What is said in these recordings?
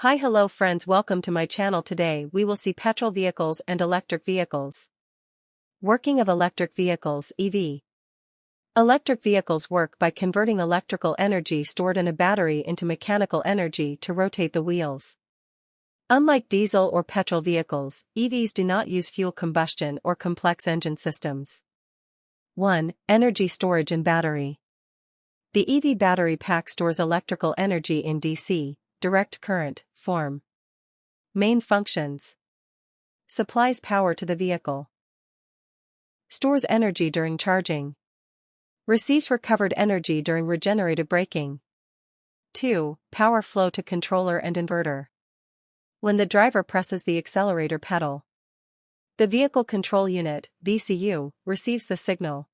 Hi, hello friends, welcome to my channel. Today we will see petrol vehicles and electric vehicles. Working of electric vehicles, EV. Electric vehicles work by converting electrical energy stored in a battery into mechanical energy to rotate the wheels. Unlike diesel or petrol vehicles, EVs do not use fuel combustion or complex engine systems. 1. Energy storage and battery. The EV battery pack stores electrical energy in DC, direct current, form. Main functions. Supplies power to the vehicle. Stores energy during charging. Receives recovered energy during regenerative braking. 2. Power flow to controller and inverter. When the driver presses the accelerator pedal, the vehicle control unit, VCU, receives the signal.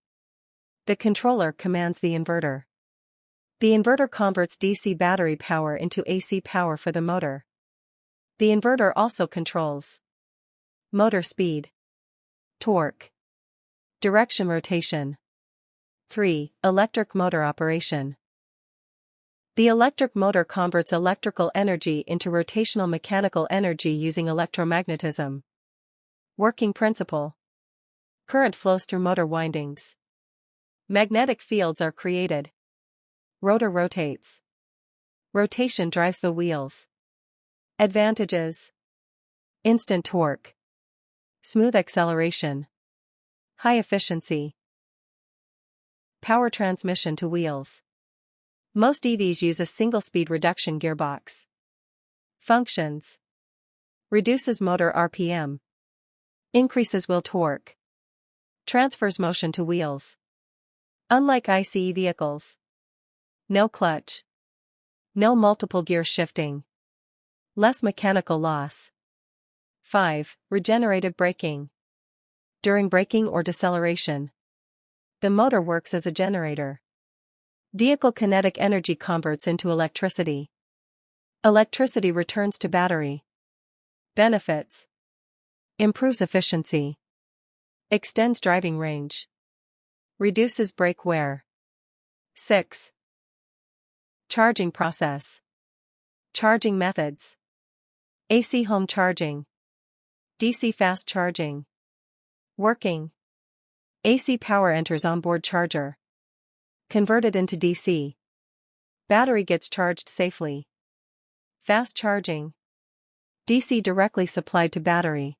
The controller commands the inverter. The inverter converts DC battery power into AC power for the motor. The inverter also controls motor speed, torque, direction rotation. 3. Electric motor operation. The electric motor converts electrical energy into rotational mechanical energy using electromagnetism. Working principle. Current flows through motor windings. Magnetic fields are created. Rotor rotates. Rotation drives the wheels. Advantages. Instant torque. Smooth acceleration. High efficiency. Power transmission to wheels. Most EVs use a single-speed reduction gearbox. Functions. Reduces motor RPM. Increases wheel torque. Transfers motion to wheels. Unlike ICE vehicles. No clutch. No multiple gear shifting. Less mechanical loss. 5. Regenerative braking. During braking or deceleration, the motor works as a generator. Vehicle kinetic energy converts into electricity. Electricity returns to battery. Benefits. Improves efficiency. Extends driving range. Reduces brake wear. 6. Charging process. Charging methods. AC home charging. DC fast charging. Working. AC power enters onboard charger. Converted into DC. Battery gets charged safely. Fast charging. DC directly supplied to battery.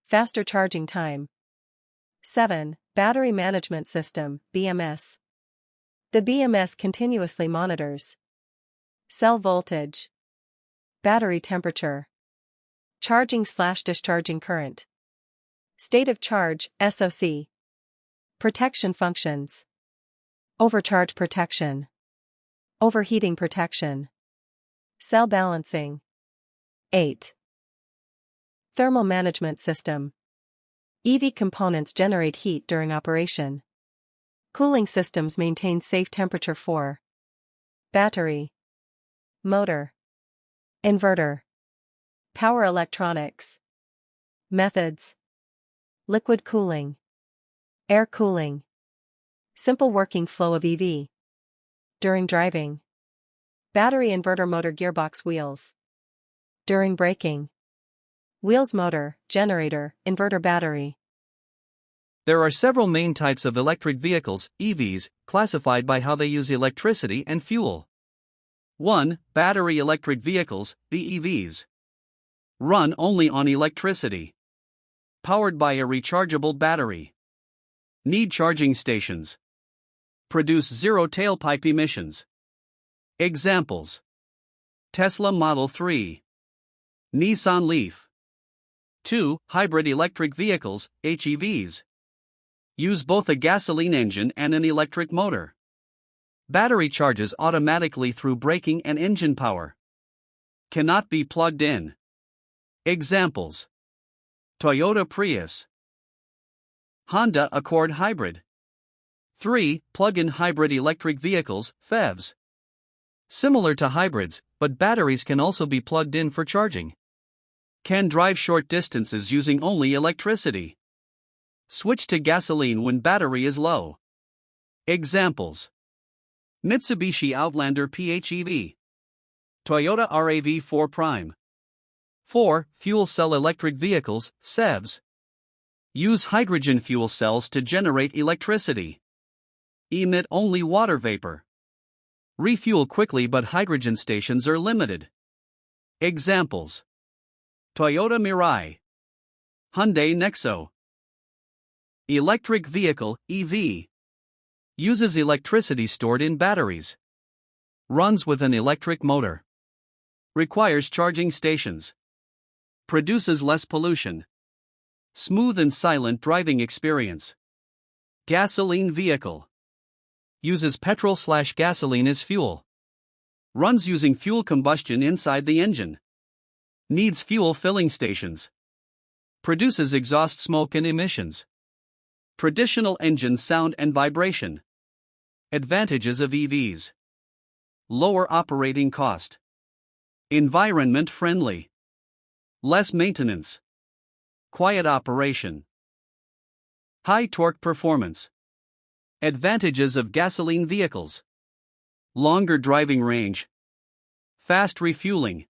Faster charging time. 7. Battery Management System, BMS. The BMS continuously monitors cell voltage, battery temperature, charging/discharging current, state of charge, SOC, protection functions, overcharge protection, overheating protection, cell balancing. 8. Thermal Management System. EV components generate heat during operation. Cooling systems maintain safe temperature for battery, motor, inverter, power electronics. Methods. Liquid cooling, air cooling. Simple working flow of EV. During driving. Battery inverter motor gearbox wheels. During braking. Wheels motor, generator, inverter battery. There are several main types of electric vehicles, EVs, classified by how they use electricity and fuel. 1. Battery electric vehicles, BEVs. Run only on electricity. Powered by a rechargeable battery. Need charging stations. Produce zero tailpipe emissions. Examples: Tesla Model 3. Nissan Leaf. 2. Hybrid electric vehicles, HEVs. Use both a gasoline engine and an electric motor. Battery charges automatically through braking and engine power. Cannot be plugged in. Examples: Toyota Prius. Honda Accord Hybrid. 3. Plug-in hybrid electric vehicles, PHEVs. Similar to hybrids, but batteries can also be plugged in for charging. Can drive short distances using only electricity. Switch to gasoline when battery is low. Examples: Mitsubishi Outlander PHEV. Toyota RAV4 Prime. 4. Fuel cell electric vehicles, CEVs. Use hydrogen fuel cells to generate electricity. Emit only water vapor. Refuel quickly, but hydrogen stations are limited. Examples: Toyota Mirai, Hyundai Nexo. Electric vehicle, EV. Uses electricity stored in batteries. Runs with an electric motor. Requires charging stations. Produces less pollution. Smooth and silent driving experience. Gasoline vehicle. Uses petrol/gasoline as fuel. Runs using fuel combustion inside the engine. Needs fuel filling stations. Produces exhaust smoke and emissions. Traditional engine sound and vibration. Advantages of EVs: lower operating cost. Environment friendly. Less maintenance. Quiet operation. High torque performance. Advantages of gasoline vehicles: longer driving range. Fast refueling.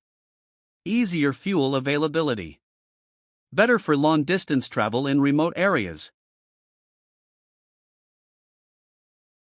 Easier fuel availability. Better for long distance travel in remote areas.